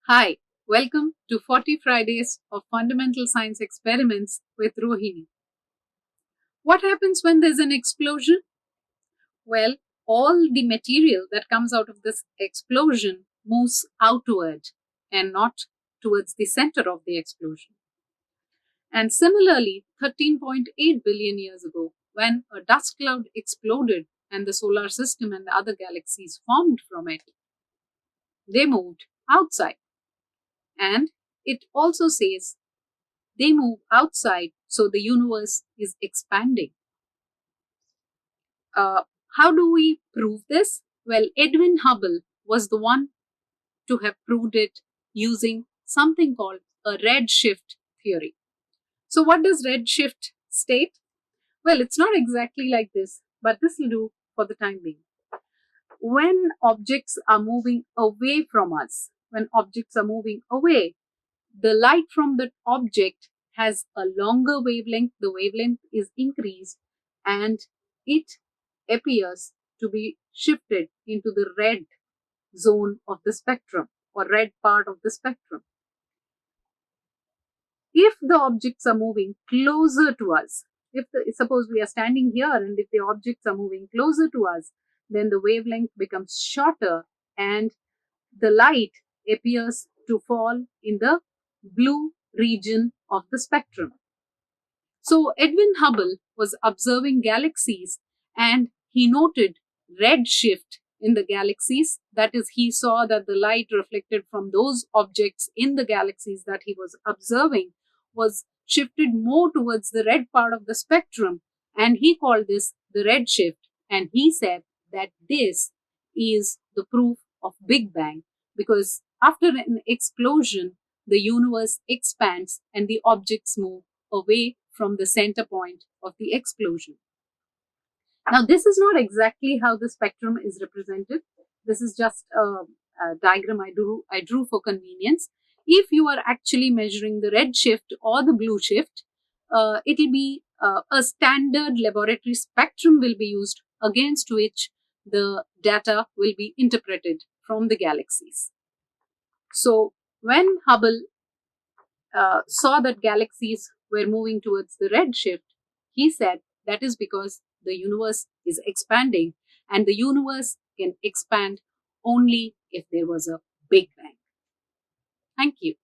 Hi, welcome to 40 Fridays of Fundamental Science Experiments with Rohini. What happens when there's an explosion? Well, all the material that comes out of this explosion moves outward and not towards the center of the explosion. And similarly, 13.8 billion years ago, when a dust cloud exploded and the solar system and the other galaxies formed from it, they moved outside. And it also says they move outside, so the universe is expanding. Uh, how do we prove this? Well, Edwin Hubble was the one to have proved it using something called a redshift theory. So, what does redshift state? Well, it's not exactly like this, but this will do for the time being. When objects are moving away from us, when objects are moving away, the light from that object has a longer wavelength, the wavelength is increased, and it appears to be shifted into the red zone of the spectrum or red part of the spectrum. If the objects are moving closer to us, suppose we are standing here and if the objects are moving closer to us, then the wavelength becomes shorter and the light appears to fall in the blue region of the spectrum. So Edwin Hubble was observing galaxies and he noted redshift in the galaxies. That is, he saw that the light reflected from those objects in the galaxies that he was observing was shifted more towards the red part of the spectrum. And he called this the redshift. And he said that this is the proof of Big Bang because after an explosion, the universe expands and the objects move away from the center point of the explosion. Now, this is not exactly how the spectrum is represented. This is just a diagram I drew for convenience. If you are actually measuring the red shift or the blue shift, it'll be a standard laboratory spectrum will be used against which the data will be interpreted from the galaxies. So, when Hubble saw that galaxies were moving towards the redshift, he said that is because the universe is expanding and the universe can expand only if there was a Big Bang. Thank you.